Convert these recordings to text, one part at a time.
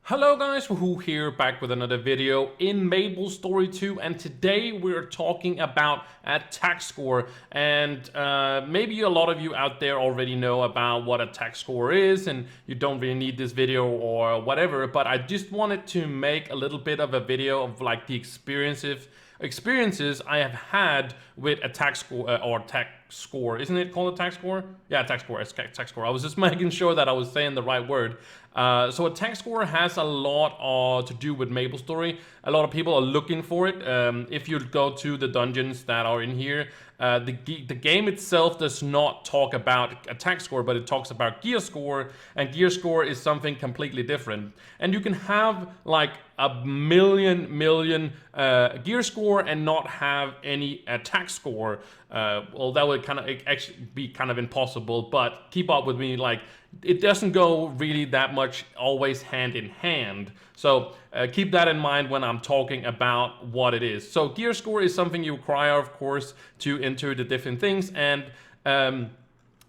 Hello guys, Wahoo here, back with another video in MapleStory 2, and today we're talking about attack score. And maybe a lot of you out there already know about what attack score is, and you don't really need this video or whatever, but I just wanted to make a little bit of a video of like the experiences I have had with attack score or attack score. Isn't it called attack score? Yeah, attack score. Attack score. I was just making sure that I was saying the right word. So attack score has a lot to do with MapleStory. A lot of people are looking for it. If you go to the dungeons that are in here, the game itself does not talk about attack score, but it talks about gear score, and gear score is something completely different. And you can have like a million gear score and not have any attack score. Well, that would actually be kind of impossible, but keep up with me, like it doesn't go really that much always hand in hand. So keep that in mind when I'm talking about what it is. So gear score is something you require, of course, to enter the different things, and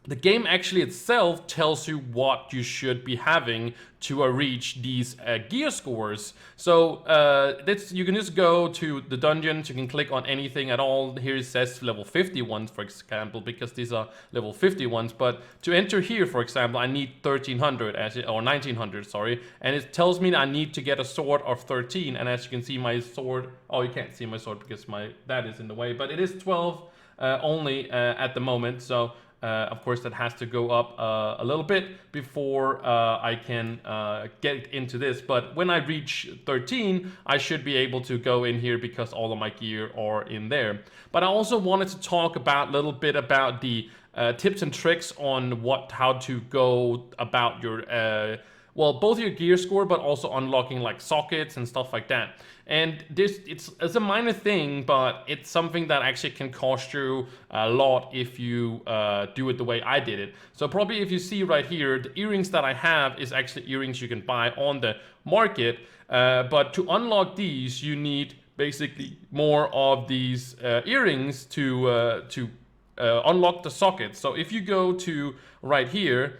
the game actually itself tells you what you should be having to reach these gear scores. So you can just go to the dungeons, you can click on anything at all. Here it says level 50 ones, for example, because these are level 50 ones. But to enter here, for example, I need 1300 or 1900, sorry, and it tells me that I need to get a sword of 13. And as you can see, my sword, oh, you can't see my sword because that is in the way, but it is 12 only at the moment. So of course, that has to go up a little bit before I can get into this. But when I reach 13, I should be able to go in here because all of my gear are in there. But I also wanted to talk about a little bit about the tips and tricks on how to go about your well, both your gear score, but also unlocking like sockets and stuff like that. And it's a minor thing, but it's something that actually can cost you a lot if you do it the way I did it. So probably if you see right here, the earrings that I have is actually earrings you can buy on the market. But to unlock these, you need basically more of these earrings to unlock the sockets. So if you go to right here,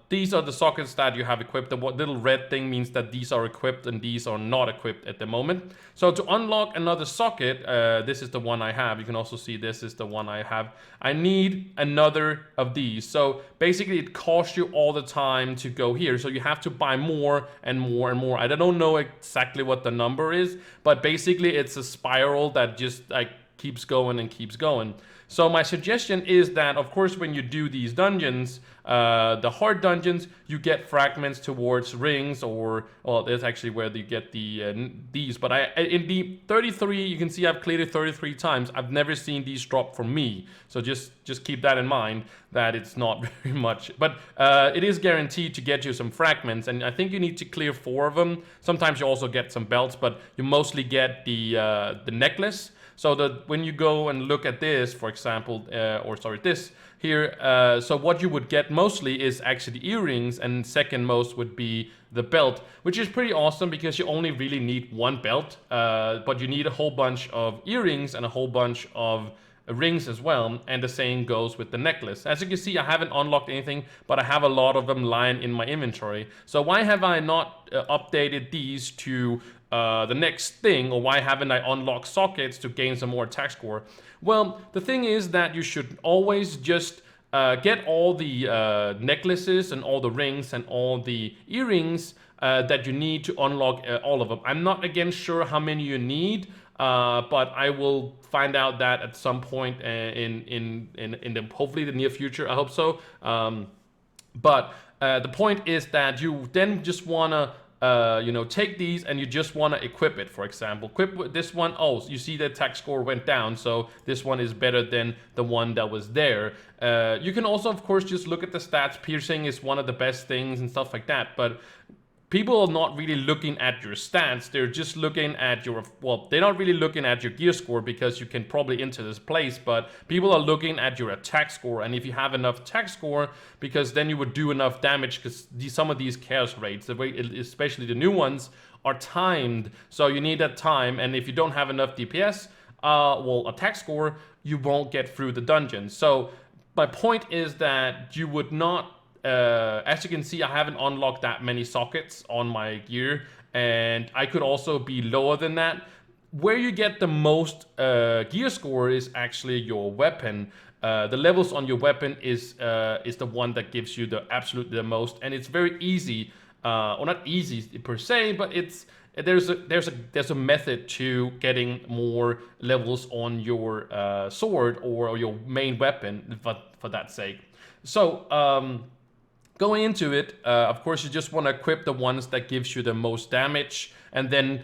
these are the sockets that you have equipped. The little red thing means that these are equipped and these are not equipped at the moment. So to unlock another socket, this is the one I have. You can also see this is the one I have. I need another of these. So basically it costs you all the time to go here. So you have to buy more and more and more. I don't know exactly what the number is, but basically it's a spiral that just like keeps going and keeps going. So my suggestion is that, of course, when you do these dungeons, the hard dungeons, you get fragments towards rings, or well, that's actually where you get these. But in the 33, you can see I've cleared it 33 times. I've never seen these drop from me. So just keep that in mind, that it's not very much. But it is guaranteed to get you some fragments, and I think you need to clear 4 of them. Sometimes you also get some belts, but you mostly get the necklace. So when you go and look at this, for example, this here, so what you would get mostly is actually the earrings, and second most would be the belt, which is pretty awesome because you only really need 1 belt, but you need a whole bunch of earrings and a whole bunch of rings as well, and the same goes with the necklace. As you can see, I haven't unlocked anything, but I have a lot of them lying in my inventory. So why have I not updated these to the next thing, or why haven't I unlocked sockets to gain some more attack score? Well, the thing is that you should always just get all the necklaces and all the rings and all the earrings that you need to unlock all of them. I'm not again sure how many you need, but I will find out that at some point in the hopefully the near future. I hope so. But the point is that you then just wanna take these and you just want to equip it. For example, equip this one. Oh, you see the attack score went down, so this one is better than the one that was there. You can also, of course, just look at the stats. Piercing is one of the best things and stuff like that, but people are not really looking at your stats. They're just looking at your, well, they're not really looking at your gear score because you can probably enter this place, but people are looking at your attack score. And if you have enough attack score, because then you would do enough damage, because some of these chaos rates, especially the new ones, are timed. So you need that time. And if you don't have enough DPS, attack score, you won't get through the dungeon. So my point is that you would not as you can see, I haven't unlocked that many sockets on my gear, and I could also be lower than that. Where you get the most gear score is actually your weapon. The levels on your weapon is the one that gives you the absolutely the most, and it's very easy. Or not easy per se, but there's a method to getting more levels on your sword or your main weapon for that sake. So going into it, of course, you just want to equip the ones that gives you the most damage, and then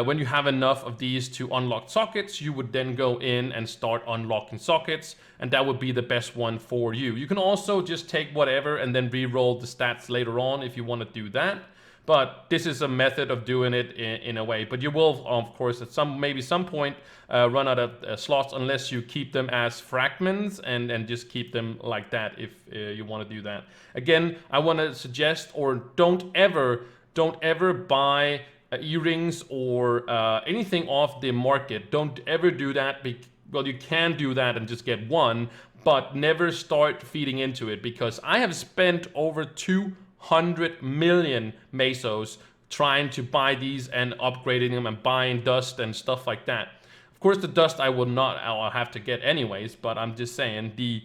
when you have enough of these to unlock sockets, you would then go in and start unlocking sockets, and that would be the best one for you. You can also just take whatever and then re-roll the stats later on if you want to do that. But this is a method of doing it in a way. But you will, of course, at maybe some point run out of slots unless you keep them as fragments and just keep them like that if you want to do that. Again, I want to suggest, or don't ever buy earrings or anything off the market. Don't ever do that. Well, you can do that and just get one, but never start feeding into it, because I have spent over 200 million mesos trying to buy these and upgrading them and buying dust and stuff like that. Of course, the dust I'll have to get anyways, but I'm just saying the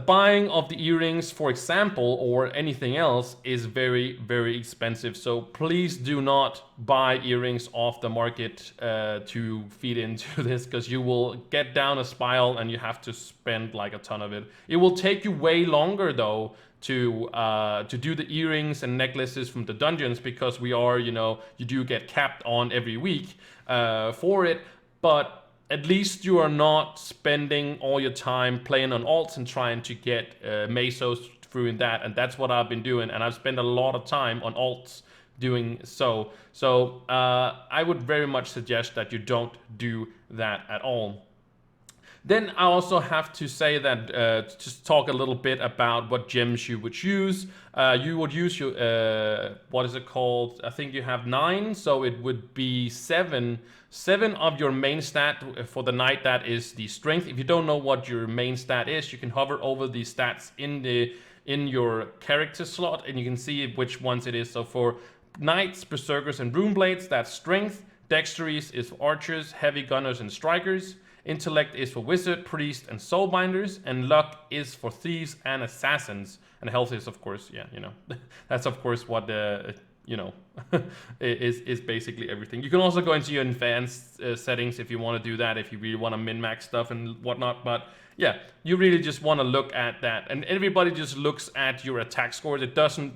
buying of the earrings, for example, or anything else is very, very expensive. So please do not buy earrings off the market to feed into this, because you will get down a spiral and you have to spend like a ton of it. It will take you way longer though to do the earrings and necklaces from the dungeons, because we are, you do get capped on every week for it, but at least you are not spending all your time playing on alts and trying to get mesos through that, and that's what I've been doing, and I've spent a lot of time on alts doing so. So I would very much suggest that you don't do that at all. Then I also have to say that just talk a little bit about what gems you would use. You would use your, what is it called? I think you have 9, so it would be 7 of your main stat for the night. That is the strength. If you don't know what your main stat is, you can hover over the stats in your character slot, and you can see which ones it is. So for knights, berserkers, and runeblades, that's strength. Dexterity is for archers, heavy gunners, and strikers. Intellect is for wizard, priest, and soulbinders, and luck is for thieves and assassins. And health is, of course, yeah, that's of course what is basically everything. You can also go into your advanced settings if you want to do that, if you really want to min-max stuff and whatnot. But yeah, you really just want to look at that, and everybody just looks at your attack scores.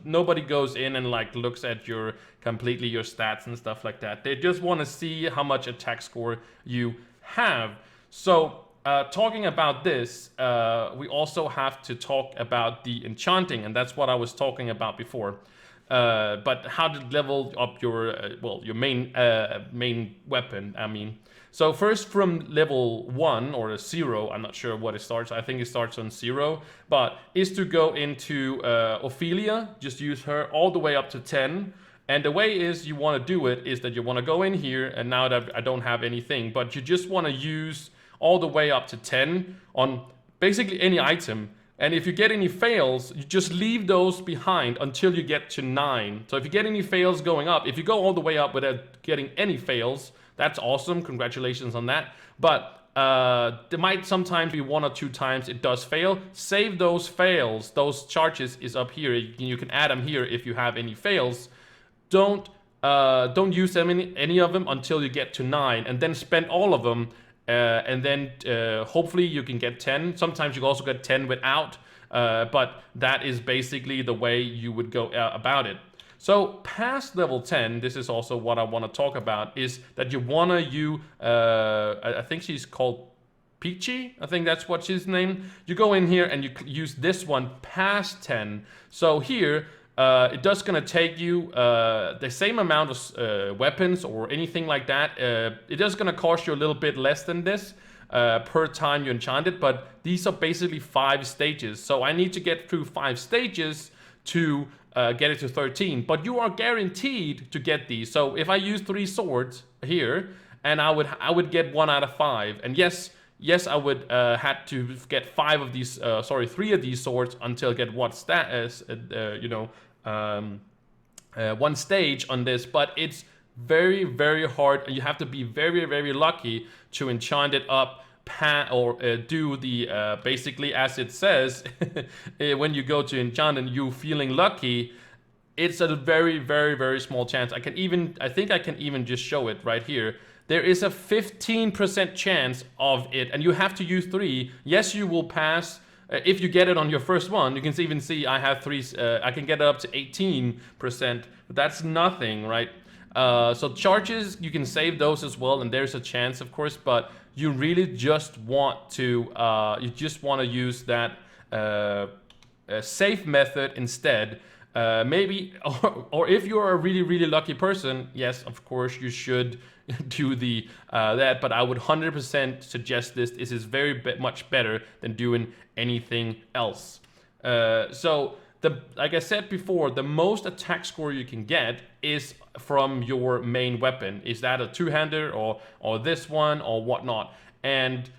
Nobody goes in and like looks at your stats and stuff like that. They just want to see how much attack score you have. So talking about this, we also have to talk about the enchanting, and that's what I was talking about before. But how to level up your your main weapon, I mean. So first, from level 1 or 0, I'm not sure what it starts. I think it starts on 0, but is to go into Ophelia. Just use her all the way up to 10. And the way is you want to do it is that you want to go in here, and now that I don't have anything, but you just want to use all the way up to 10 on basically any item. And if you get any fails, you just leave those behind until you get to 9. So if you get any fails going up, if you go all the way up without getting any fails, that's awesome. Congratulations on that. But there might sometimes be 1 or 2 times it does fail. Save those fails. Those charges is up here. You can add them here if you have any fails. Don't use any of them until you get to 9, and then spend all of them. And then hopefully you can get 10. Sometimes you can also get 10 without, but that is basically the way you would go about it. So past level 10, this is also what I want to talk about, is that you want to use, I think she's called Peachy, I think that's what she's named. You go in here and you use this one past 10. So here, it does gonna take you the same amount of weapons or anything like that. It is gonna cost you a little bit less than this per time you enchant it, but these are basically 5 stages. So I need to get through 5 stages to get it to 13, but you are guaranteed to get these. So if I use 3 swords here, and I would get 1 out of 5, and yes, yes, I would had to get 3 of these swords until get what status, one stage on this, but it's very, very hard, and you have to be very, very lucky to enchant it up or do the basically as it says when you go to enchant and you feeling lucky. It's a very, very, very small chance. I think I can even just show it right here. There is a 15% chance of it, and you have to use 3. Yes, you will pass if you get it on your first one. You can even see I have 3. I can get it up to 18%, but that's nothing, right? So charges, you can save those as well, and there's a chance, of course, but you really just want to use that safe method instead. Maybe, or if you're a really, really lucky person, yes, of course, you should do the that. But I would 100% suggest this. This is much better than doing anything else. So, like I said before, the most attack score you can get is from your main weapon. Is that a two-hander or this one or whatnot? And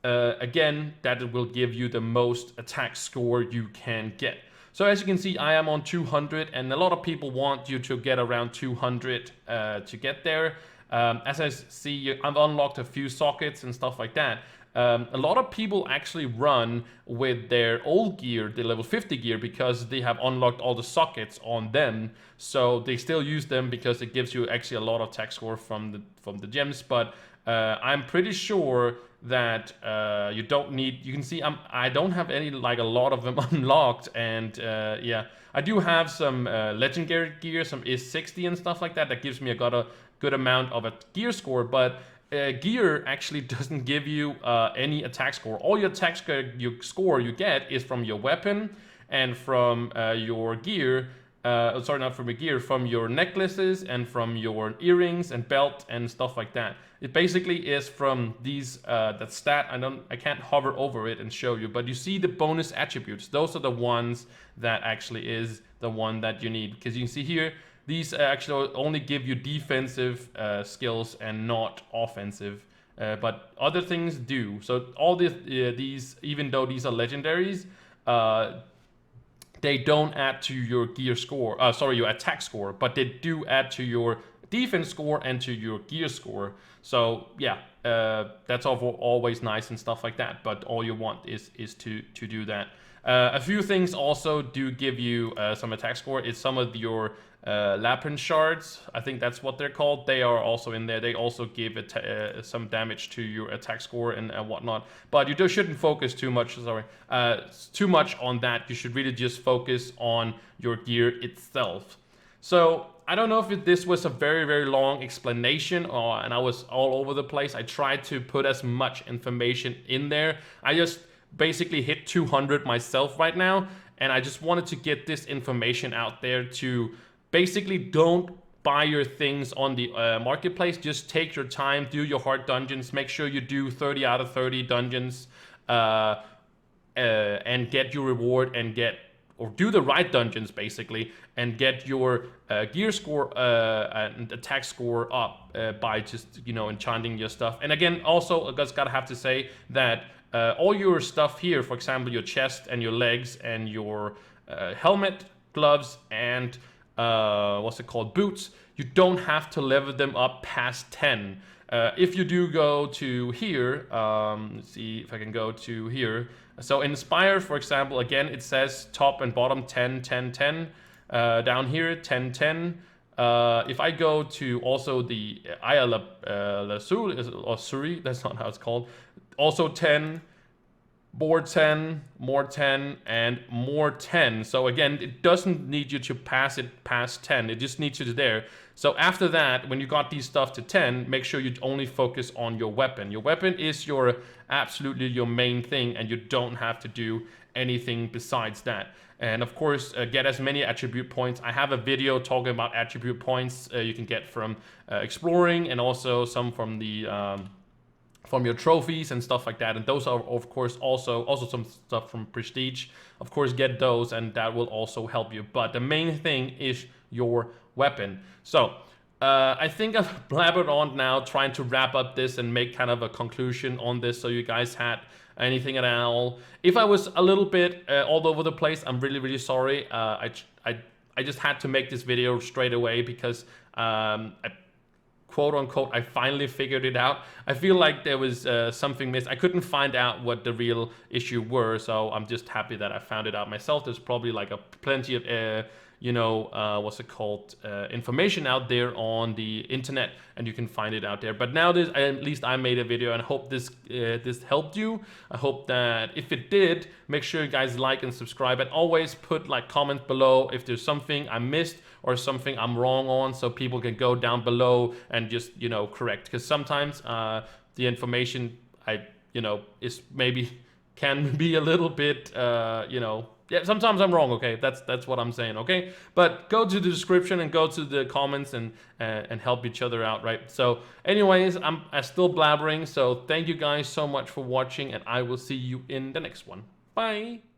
again, that will give you the most attack score you can get. So as you can see, I am on 200, and a lot of people want you to get around 200 to get there. As I see, I've unlocked a few sockets and stuff like that. A lot of people actually run with their old gear, the level 50 gear, because they have unlocked all the sockets on them. So they still use them because it gives you actually a lot of attack score from the gems. But I'm pretty sure that you don't need. You can see I don't have any, like, a lot of them unlocked, and yeah, I do have some legendary gear, some is60 and stuff like that. That gives me a good amount of a gear score, but gear actually doesn't give you any attack score. All your attack score you get is from your weapon and from your gear. Sorry, not from your gear, from your necklaces and from your earrings and belt and stuff like that. It basically is from these that stat. I can't hover over it and show you, but you see the bonus attributes. Those are the ones that actually is the one that you need, because you can see here these actually only give you defensive skills and not offensive. But other things do. So all these, even though these are legendaries, they don't add to your gear score. Your attack score, but they do add to your defense score and to your gear score. So yeah, that's always nice and stuff like that. But all you want is to do that. A few things also do give you some attack score. It's some of your labyrinth shards. I think that's what they're called. They are also in there. They also give some damage to your attack score and whatnot. But you shouldn't focus too much. Too much on that. You should really just focus on your gear itself. So I don't know if this was a very, very long explanation and I was all over the place. I tried to put as much information in there. I just basically hit 200 myself right now, and I just wanted to get this information out there to basically don't buy your things on the marketplace. Just take your time, do your hard dungeons, make sure you do 30 out of 30 dungeons and get your reward and do the right dungeons basically, and get your gear score and attack score up by just enchanting your stuff. And again, also I just gotta have to say that all your stuff here, for example, your chest and your legs and your helmet, gloves, and boots, you don't have to level them up past 10. If you do go to here, let's see if I can go to here. So Inspire, for example, again, it says top and bottom 10, 10, 10. Down here, 10, 10. If I go to also the Suri, that's not how it's called, also 10, more 10, more 10, and more 10. So again, it doesn't need you to pass it past 10. It just needs you to there. So after that, when you got these stuff to 10, make sure you only focus on your weapon. Your weapon is absolutely your main thing, and you don't have to do anything besides that. And of course, get as many attribute points. I have a video talking about attribute points you can get from exploring, and also some from the from your trophies and stuff like that. And those are of course also some stuff from prestige. Of course, get those, and that will also help you. But the main thing is your weapon. So I think I've blabbered on now, trying to wrap up this and make kind of a conclusion on this, so you guys had anything at all. If I was a little bit all over the place, I'm really sorry. I just had to make this video straight away because quote unquote, I finally figured it out. I feel like there was something missed. I couldn't find out what the real issue were, so I'm just happy that I found it out myself. There's probably like plenty of what's it called, information out there on the internet, and you can find it out there. But now at least I made a video, and I hope this helped you. I hope that if it did, make sure you guys like and subscribe, and always put like comment below if there's something I missed or something I'm wrong on, so people can go down below and just correct, because sometimes the information is maybe can be a little bit yeah, sometimes I'm wrong, okay? That's what I'm saying, okay? But go to the description and go to the comments and help each other out, right? So anyways, I'm still blabbering, so thank you guys so much for watching, and I will see you in the next one. Bye!